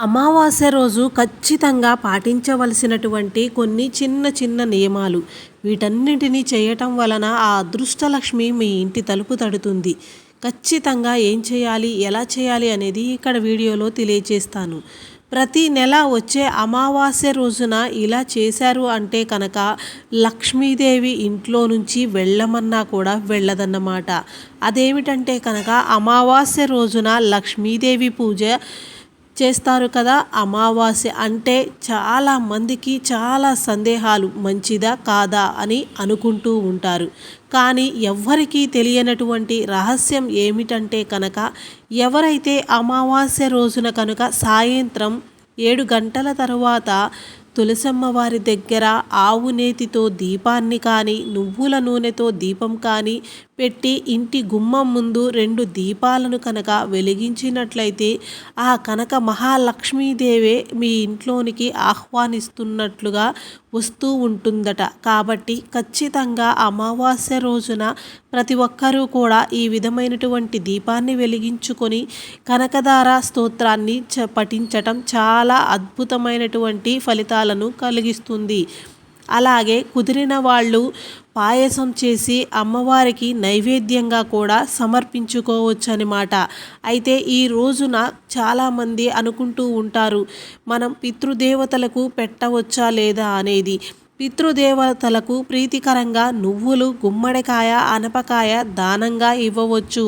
అమావాస్య రోజు ఖచ్చితంగా పాటించవలసినటువంటి కొన్ని చిన్న చిన్న నియమాలు. వీటన్నిటిని చేయటం వలన ఆ అదృష్టలక్ష్మి మీ ఇంటి తలుపు తడుతుంది. ఖచ్చితంగా ఏం చేయాలి, ఎలా చేయాలి అనేది ఇక్కడ వీడియోలో తెలియజేస్తాను. ప్రతి నెల వచ్చే అమావాస్య రోజున ఇలా చేశారు అంటే కనుక లక్ష్మీదేవి ఇంట్లో నుంచి వెళ్ళమన్నా కూడా వెళ్ళదన్నమాట. అదేమిటంటే కనుక అమావాస్య రోజున లక్ష్మీదేవి పూజ చేస్తారు కదా. అమావాస్య అంటే చాలామందికి చాలా సందేహాలు, మంచిదా కాదా అని అనుకుంటూ ఉంటారు. కానీ ఎవ్వరికీ తెలియనటువంటి రహస్యం ఏమిటంటే కనుక ఎవరైతే అమావాస్య రోజున కనుక సాయంత్రం 7 గంటల తరువాత తులసమ్మ వారి దగ్గర ఆవు నేతితో దీపాన్ని కానీ నువ్వుల నూనెతో దీపం కానీ పెట్టి ఇంటి గుమ్మం ముందు 2 దీపాలను కనుక వెలిగించినట్లయితే ఆ కనక మహాలక్ష్మీదేవే మీ ఇంట్లోనికి ఆహ్వానిస్తున్నట్లుగా వస్తూ ఉంటుందట. కాబట్టి ఖచ్చితంగా అమావాస్య రోజున ప్రతి ఒక్కరూ కూడా ఈ విధమైనటువంటి దీపాన్ని వెలిగించుకొని కనకదార స్తోత్రాన్ని పఠించటం చాలా అద్భుతమైనటువంటి ఫలితాలను కలిగిస్తుంది. అలాగే కుదిరిన వాళ్ళు పాయసం చేసి అమ్మవారికి నైవేద్యంగా కూడా సమర్పించుకోవచ్చు అన్నమాట. అయితే ఈ రోజున చాలామంది అనుకుంటూ ఉంటారు, మనం పితృదేవతలకు పెట్టవచ్చా లేదా అనేది. పితృదేవతలకు ప్రీతికరంగా నువ్వులు, గుమ్మడికాయ, అనపకాయ దానంగా ఇవ్వవచ్చు.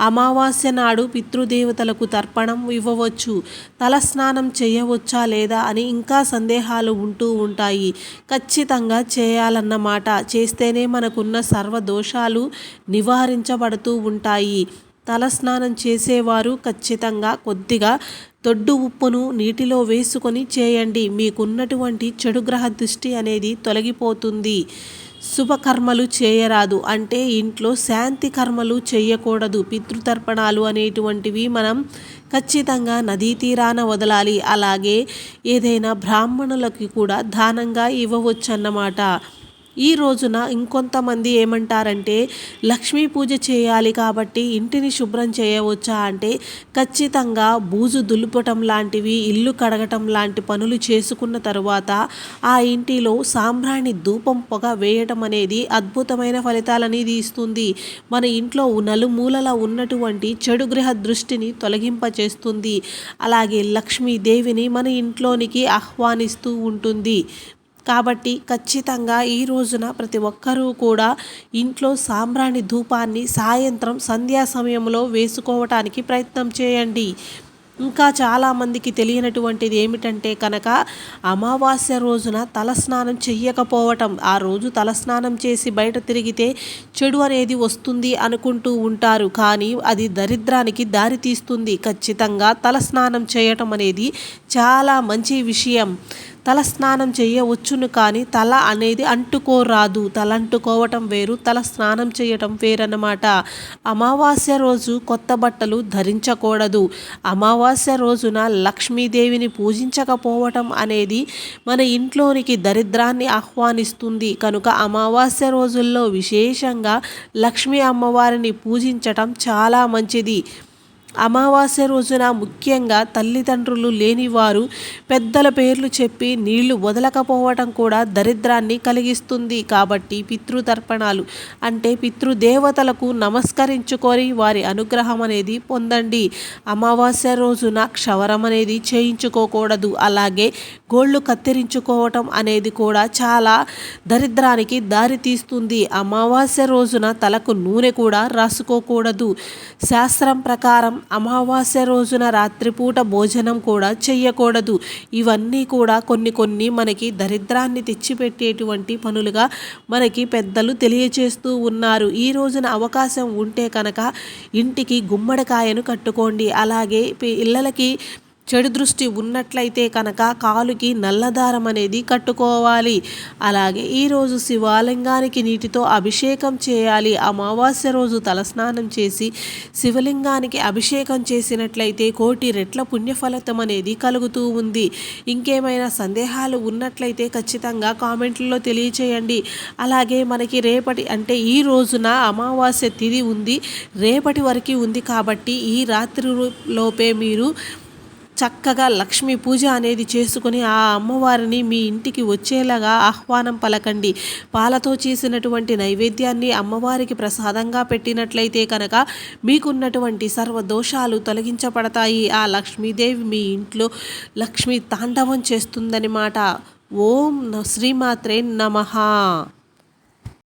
అమావాస్య నాడు పితృదేవతలకు తర్పణం ఇవ్వవచ్చు. తలస్నానం చేయవచ్చా లేదా అని ఇంకా సందేహాలు ఉంటూ ఉంటాయి. ఖచ్చితంగా చేయాలన్నమాట. చేస్తేనే మనకున్న సర్వదోషాలు నివారించబడుతూ ఉంటాయి. తలస్నానం చేసేవారు ఖచ్చితంగా కొద్దిగా దొడ్డు ఉప్పును నీటిలో వేసుకొని చేయండి. మీకున్నటువంటి చెడు గ్రహ దృష్టి అనేది తొలగిపోతుంది. శుభకర్మలు చేయరాదు అంటే ఇంట్లో శాంతి కర్మలు చేయకూడదు. పితృతర్పణాలు అనేటువంటివి మనం ఖచ్చితంగా నదీ తీరాన వదలాలి. అలాగే ఏదైనా బ్రాహ్మణులకి కూడా దానంగా ఇవ్వవచ్చు అన్నమాట. ఈ రోజున ఇంకొంతమంది ఏమంటారంటే లక్ష్మీ పూజ చేయాలి కాబట్టి ఇంటిని శుభ్రం చేయవచ్చా అంటే ఖచ్చితంగా బూజు దులుపటం లాంటివి, ఇల్లు కడగటం లాంటి పనులు చేసుకున్న తరువాత ఆ ఇంటిలో సాంబ్రాణి ధూపం పొగ వేయటం అనేది అద్భుతమైన ఫలితాలని ఇస్తుంది. మన ఇంట్లో నలుమూలల ఉన్నటువంటి చెడు గ్రహ దృష్టిని తొలగింపచేస్తుంది. అలాగే లక్ష్మీదేవిని మన ఇంట్లోనికి ఆహ్వానిస్తూ ఉంటుంది. కాబట్టి ఖచ్చితంగా ఈ రోజున ప్రతి ఒక్కరూ కూడా ఇంట్లో సాంబ్రాణి ధూపాన్ని సాయంత్రం సంధ్యా సమయంలో వేసుకోవటానికి ప్రయత్నం చేయండి. ఇంకా చాలామందికి తెలియనటువంటిది ఏమిటంటే కనుక అమావాస్య రోజున తలస్నానం చెయ్యకపోవటం. ఆ రోజు తలస్నానం చేసి బయట తిరిగితే చెడు అనేది వస్తుంది అనుకుంటూ ఉంటారు. కానీ అది దరిద్రానికి దారి తీస్తుంది. ఖచ్చితంగా తలస్నానం చేయటం అనేది చాలా మంచి విషయం. తల స్నానం చేయవచ్చును కానీ తల అనేది అంటుకోరాదు. తల అంటుకోవటం వేరు, తల స్నానం చేయటం వేరన్నమాట. అమావాస్య రోజు కొత్త బట్టలు ధరించకూడదు. అమావాస్య రోజున లక్ష్మీదేవిని పూజించకపోవటం అనేది మన ఇంట్లోనికి దరిద్రాన్ని ఆహ్వానిస్తుంది. కనుక అమావాస్య రోజుల్లో విశేషంగా లక్ష్మీ అమ్మవారిని పూజించటం చాలా మంచిది. అమావాస్య రోజున ముఖ్యంగా తల్లిదండ్రులు లేనివారు పెద్దల పేర్లు చెప్పి నీళ్లు వదలకపోవటం కూడా దరిద్రాన్ని కలిగిస్తుంది. కాబట్టి పితృతర్పణాలు అంటే పితృదేవతలకు నమస్కరించుకొని వారి అనుగ్రహం అనేది పొందండి. అమావాస్య రోజున క్షవరం అనేది చేయించుకోకూడదు. అలాగే గోళ్ళు కత్తిరించుకోవటం అనేది కూడా చాలా దరిద్రానికి దారి తీస్తుంది. అమావాస్య రోజున తలకు నూనె కూడా రాసుకోకూడదు. శాస్త్రం ప్రకారం అమావాస్య రోజున రాత్రిపూట భోజనం కూడా చెయ్యకూడదు. ఇవన్నీ కూడా కొన్ని మనకి దరిద్రాన్ని తెచ్చిపెట్టేటువంటి పనులుగా మనకి పెద్దలు తెలియచేస్తూ ఉన్నారు. ఈ రోజున అవకాశం ఉంటే కనుక ఇంటికి గుమ్మడికాయను కట్టుకోండి. అలాగే పిల్లలకి చెడు దృష్టి ఉన్నట్లయితే కనుక కాలుకి నల్లదారం అనేది కట్టుకోవాలి. అలాగే ఈరోజు శివలింగానికి నీటితో అభిషేకం చేయాలి. అమావాస్య రోజు తలస్నానం చేసి శివలింగానికి అభిషేకం చేసినట్లయితే 1,000,000 రెట్ల పుణ్యఫలితం అనేది కలుగుతూ ఉంది. ఇంకేమైనా సందేహాలు ఉన్నట్లయితే ఖచ్చితంగా కామెంట్లలో తెలియచేయండి. అలాగే మనకి రేపటి అంటే ఈ రోజున అమావాస్య తిథి ఉంది, రేపటి వరకు ఉంది. కాబట్టి ఈ రాత్రి లోపే మీరు చక్కగా లక్ష్మీ పూజ అనేది చేసుకుని ఆ అమ్మవారిని మీ ఇంటికి వచ్చేలాగా ఆహ్వానం పలకండి. పాలతో చేసినటువంటి నైవేద్యాన్ని అమ్మవారికి ప్రసాదంగా పెట్టినట్లయితే కనుక మీకున్నటువంటి సర్వ దోషాలు తొలగించబడతాయి. ఆ లక్ష్మీదేవి మీ ఇంట్లో లక్ష్మీ తాండవం చేస్తుందన్నమాట. ఓం శ్రీమాత్రే నమః.